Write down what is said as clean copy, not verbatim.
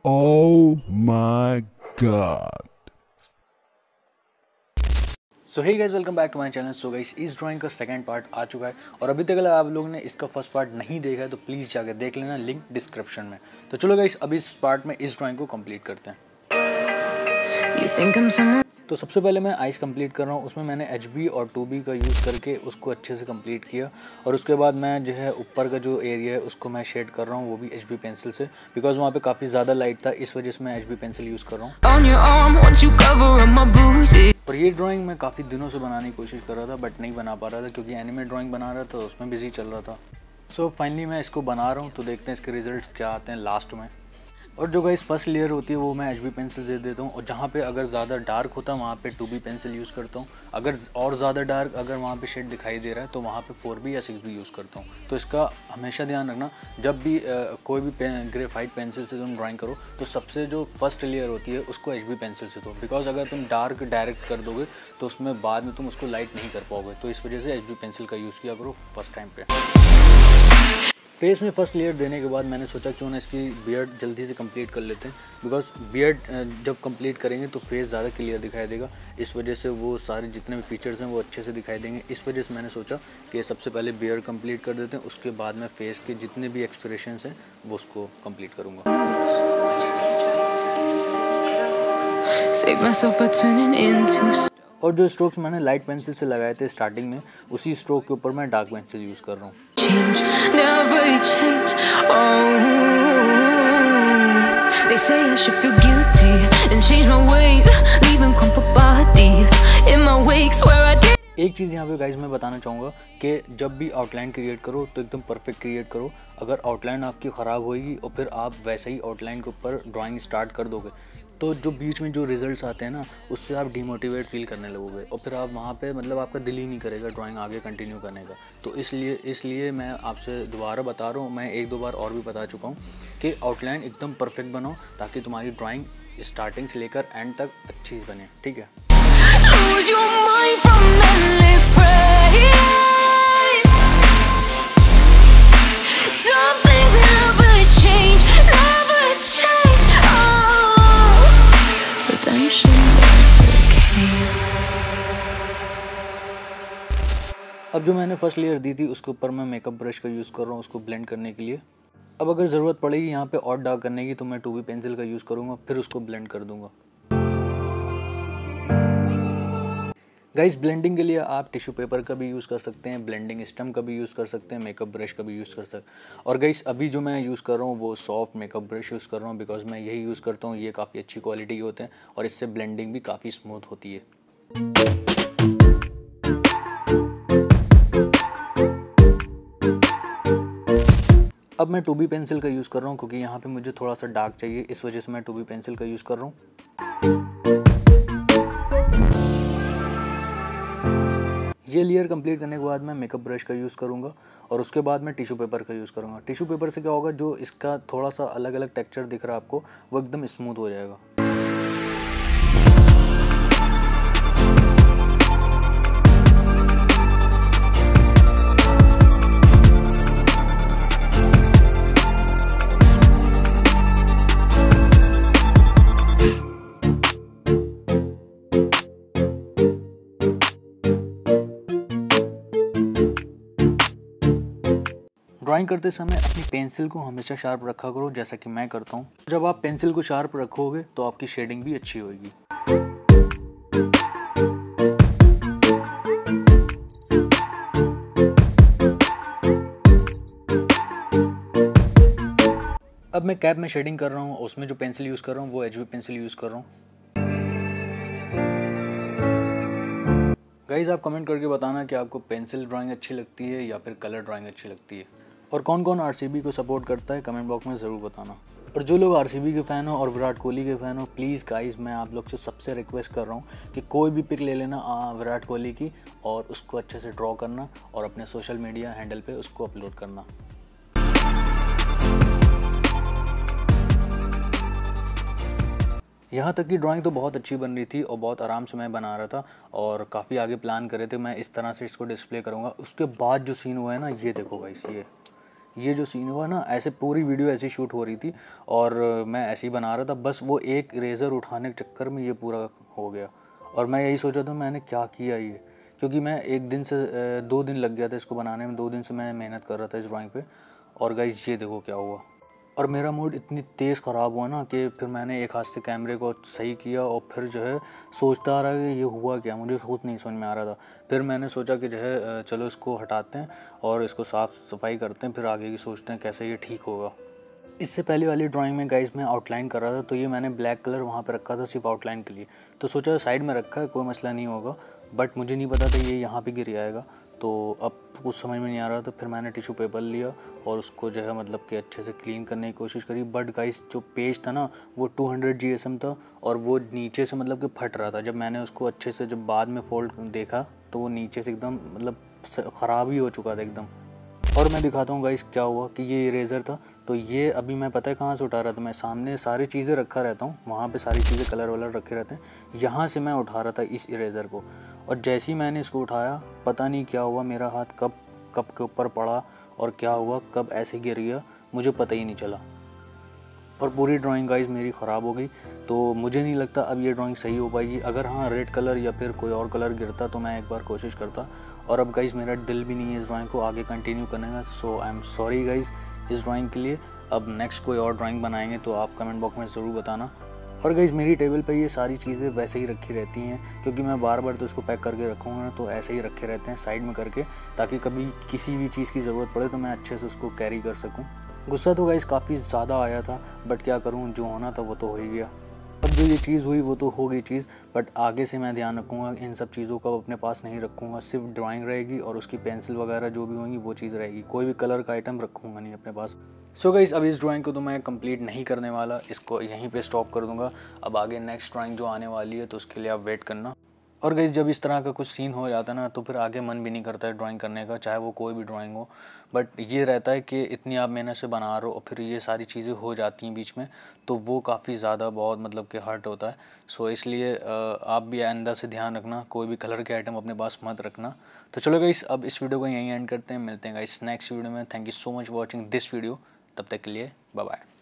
Oh my god. So hey guys, welcome back to my channel. So guys, इस drawing का second part आ चुका है और अभी तक अगर आप लोगों ने इसका फर्स्ट पार्ट नहीं देखा है तो प्लीज़ जाकर देख लेना, लिंक डिस्क्रिप्शन में। तो चलो गाइस, अभी इस पार्ट में इस ड्राइंग को कंप्लीट करते हैं। तो सबसे पहले मैं आइस कंप्लीट कर रहा हूँ। उसमें मैंने HB और 2B का यूज़ करके उसको अच्छे से कंप्लीट किया और उसके बाद मैं जो है ऊपर का जो एरिया है उसको मैं शेड कर रहा हूँ, वो भी HB पेंसिल से, बिकॉज वहाँ पे काफ़ी ज़्यादा लाइट था, इस वजह से मैं HB पेंसिल यूज़ कर रहा हूँ। और ये ड्राइंग मैं काफ़ी दिनों से बनाने की कोशिश कर रहा था बट नहीं बना पा रहा था क्योंकि एनिमे ड्राइंग बना रहा था, उसमें बिजी चल रहा था। सो फाइनली मैं इसको बना रहा हूँ, तो देखते हैं इसके रिजल्ट क्या आते हैं लास्ट में। और जो गाइस फर्स्ट लेयर होती है वो मैं HB पेंसिल दे देता हूँ और जहाँ पे अगर ज़्यादा डार्क होता है वहाँ पे 2B पेंसिल यूज़ करता हूँ। अगर और ज़्यादा डार्क अगर वहाँ पे शेड दिखाई दे रहा है तो वहाँ पे 4B या 6B यूज़ करता हूँ। तो इसका हमेशा ध्यान रखना, जब भी कोई भी ग्रेफाइट पेंसिल से तुम ड्राइंग करो तो सबसे जो फर्स्ट लेयर होती है उसको HB पेंसिल से दो, बिकॉज अगर तुम डार्क डायरेक्ट कर दोगे तो उसमें बाद में तुम उसको लाइट नहीं कर पाओगे। तो इस वजह से HB पेंसिल का यूज़ किया करो फर्स्ट टाइम पे। फेस में फर्स्ट लेयर देने के बाद मैंने सोचा क्यों ना इसकी बियर्ड जल्दी से कंप्लीट कर लेते हैं, बिकॉज बियर्ड जब कंप्लीट करेंगे तो फेस ज़्यादा क्लियर दिखाई देगा, इस वजह से वो सारे जितने भी फीचर्स हैं वो अच्छे से दिखाई देंगे। इस वजह से मैंने सोचा कि सबसे पहले बियर्ड कंप्लीट कर देते हैं, उसके बाद मैं फेस के जितने भी एक्सप्रेशंस हैं वो उसको कंप्लीट करूँगा। और जो स्ट्रोक्स मैंने लाइट पेंसिल से लगाए थे स्टार्टिंग में, उसी स्ट्रोक के ऊपर मैं डार्क पेंसिल यूज़ कर रहा हूँ। एक चीज़ यहाँ पे गाइज मैं बताना चाहूँगा कि जब भी आउटलाइन क्रिएट करो तो एकदम परफेक्ट क्रिएट करो। अगर आउटलाइन आपकी ख़राब होएगी और फिर आप वैसे ही आउटलाइन के ऊपर ड्राइंग स्टार्ट कर दोगे तो जो बीच में जो रिजल्ट्स आते हैं ना, उससे आप डिमोटिवेट फील करने लगोगे और फिर आप वहाँ पे मतलब आपका दिल ही नहीं करेगा ड्राइंग आगे कंटिन्यू करने का। तो इसलिए मैं आपसे दोबारा बता रहा हूँ, मैं एक दो बार और भी बता चुका हूँ कि आउटलाइन एकदम परफेक्ट बनाओ ताकि तुम्हारी ड्राइंग स्टार्टिंग से लेकर एंड तक अच्छी बने, ठीक है। अब जो मैंने फर्स्ट लेयर दी थी उसके ऊपर मैं मेकअप ब्रश का यूज़ कर रहा हूँ उसको ब्लेंड करने के लिए। अब अगर ज़रूरत पड़ेगी यहाँ पे और डार्क करने की तो मैं 2B पेंसिल का यूज़ करूँगा, फिर उसको ब्लेंड कर दूँगा। गाइस, ब्लेंडिंग के लिए आप टिश्यू पेपर का भी यूज़ कर सकते हैं, ब्लेंडिंग स्टम का भी यूज़ कर सकते हैं, मेकअप ब्रश का भी यूज़ कर सकते हैं। और गाइस, अभी जो मैं यूज़ कर रहा हूँ वो सॉफ्ट मेकअप ब्रश यूज़ कर रहा हूँ, बिकॉज मैं यही यूज़ करता हूँ, ये काफ़ी अच्छी क्वालिटी के होते हैं और इससे ब्लेंडिंग भी काफ़ी स्मूथ होती है। अब मैं 2B पेंसिल का यूज़ कर रहा हूँ क्योंकि यहाँ पे मुझे थोड़ा सा डार्क चाहिए, इस वजह से मैं 2B पेंसिल का यूज़ कर रहा हूँ। ये लेयर कंप्लीट करने के बाद मैं मेकअप ब्रश का यूज़ करूँगा और उसके बाद मैं टिश्यू पेपर का यूज़ करूँगा। टिश्यू पेपर से क्या होगा, जो इसका थोड़ा सा अलग अलग टेक्सचर दिख रहा है आपको, वो एकदम स्मूथ हो जाएगा। ड्राइंग करते समय अपनी पेंसिल को हमेशा शार्प रखा करो, जैसा कि मैं करता हूँ। जब आप पेंसिल को शार्प रखोगे तो आपकी शेडिंग भी अच्छी होगी। अब मैं कैप में शेडिंग कर रहा हूँ, उसमें जो पेंसिल यूज़ कर रहा हूँ वो HB पेंसिल यूज़ कर रहा हूँ। गाइस, आप कमेंट करके बताना कि आपको पेंसिल ड्राइंग अच्छी लगती है या फिर कलर ड्राइंग अच्छी लगती है, और कौन कौन RCB को सपोर्ट करता है कमेंट बॉक्स में ज़रूर बताना। और जो लोग RCB के फ़ैन हो और विराट कोहली के फ़ैन हो, प्लीज़ गाइस मैं आप लोग से सबसे रिक्वेस्ट कर रहा हूँ कि कोई भी पिक ले लेना विराट कोहली की और उसको अच्छे से ड्रॉ करना और अपने सोशल मीडिया हैंडल पे उसको अपलोड करना। यहाँ तक की ड्राइंग तो बहुत अच्छी बन रही थी और बहुत आराम से मैं बना रहा था और काफ़ी आगे प्लान करे थे मैं इस तरह से इसको डिस्प्ले करूँगा। उसके बाद जो सीन हुआ है ना, ये देखो गाइस, ये जो सीन हुआ ना, ऐसे पूरी वीडियो ऐसी शूट हो रही थी और मैं ऐसे ही बना रहा था, बस वो एक इरेज़र उठाने के चक्कर में ये पूरा हो गया। और मैं यही सोचा था मैंने क्या किया ये, क्योंकि मैं एक दिन से 2 दिन लग गया था इसको बनाने में, 2 दिन से मैं मेहनत कर रहा था इस ड्राइंग पे। और गाइस ये देखो क्या हुआ। और मेरा मूड इतनी तेज़ ख़राब हुआ ना कि फिर मैंने एक हाथ से कैमरे को सही किया और फिर जो है सोचता रहा कि ये हुआ क्या, मुझे खुद नहीं समझ में आ रहा था। फिर मैंने सोचा कि जो है चलो इसको हटाते हैं और इसको साफ़ सफाई करते हैं, फिर आगे की सोचते हैं कैसे ये ठीक होगा। इससे पहले वाली ड्राइंग में गाइस मैं आउटलाइन कर रहा था, तो ये मैंने ब्लैक कलर वहाँ पे रखा था सिर्फ आउटलाइन के लिए, तो सोचा साइड में रखा है कोई मसला नहीं होगा, बट मुझे नहीं पता था ये यहाँ पे गिर जाएगा। तो अब कुछ समझ में नहीं आ रहा, तो फिर मैंने टिश्यू पेपर लिया और उसको जो है मतलब कि अच्छे से क्लीन करने की कोशिश करी। बट गाइस जो पेज था ना वो 200 GSM था और वो नीचे से मतलब कि फट रहा था। जब मैंने उसको अच्छे से जब बाद में फोल्ड देखा तो वो नीचे से एकदम मतलब ख़राब ही हो चुका था एकदम। और मैं दिखाता हूँ गाइस क्या हुआ कि ये इरेज़र था, तो ये अभी मैं पता है कहाँ से उठा रहा था, मैं सामने सारी चीज़ें रखा रहता हूँ, वहाँ पे सारी चीज़ें कलर वलर रखे रहते हैं, यहाँ से मैं उठा रहा था इस इरेज़र को। और जैसे ही मैंने इसको उठाया पता नहीं क्या हुआ, मेरा हाथ कब कप के ऊपर पड़ा और क्या हुआ कब ऐसे गिर गया मुझे पता ही नहीं चला। और पूरी ड्राइंग गाइस मेरी ख़राब हो गई। तो मुझे नहीं लगता अब ये ड्राइंग सही हो पाएगी। अगर हाँ रेड कलर या फिर कोई और कलर गिरता तो मैं एक बार कोशिश करता। और अब गाइस मेरा दिल भी नहीं है इस ड्राइंग को आगे कंटिन्यू करने का, सो आई एम सॉरी गाइस इस ड्राइंग के लिए। अब नेक्स्ट कोई और ड्राइंग बनाएंगे तो आप कमेंट बॉक्स में ज़रूर बताना। और गाइस मेरी टेबल पे ये सारी चीज़ें वैसे ही रखी रहती हैं, क्योंकि मैं बार बार तो इसको पैक करके रखूँगा ना, तो ऐसे ही रखे रहते हैं साइड में करके, ताकि कभी किसी भी चीज़ की ज़रूरत पड़े तो मैं अच्छे से उसको कैरी कर सकूँ। गुस्सा तो गाइस काफ़ी ज़्यादा आया था, बट क्या करूँ, जो होना था वो तो हो ही गया। अब जो ये चीज़ हुई वो तो हो गई चीज़, बट आगे से मैं ध्यान रखूँगा इन सब चीज़ों का अपने पास नहीं रखूँगा, सिर्फ ड्राइंग रहेगी और उसकी पेंसिल वगैरह जो भी होंगी वो चीज़ रहेगी, कोई भी कलर का आइटम रखूँगा नहीं अपने पास। सो गाइस अब इस ड्राइंग को तो मैं कंप्लीट नहीं करने वाला, इसको यहीं पे स्टॉप कर दूँगा। अब आगे नेक्स्ट ड्राइंग जो आने वाली है तो उसके लिए आप वेट करना। और गाइस जब इस तरह का कुछ सीन हो जाता है ना तो फिर आगे मन भी नहीं करता है ड्राइंग करने का, चाहे वो कोई भी ड्राइंग हो। बट ये रहता है कि इतनी आप मेहनत से बना रहे हो और फिर ये सारी चीज़ें हो जाती हैं बीच में, तो वो काफ़ी ज़्यादा बहुत मतलब कि हर्ट होता है। सो इसलिए आप भी आइंदा से ध्यान रखना, कोई भी कलर के आइटम अपने पास मत रखना। तो चलो गाइस अब इस वीडियो को यहीं एंड करते हैं, मिलते हैं गाइस नेक्स्ट वीडियो में। Thank you so much watching this video, तब तक के लिए बाय बाय।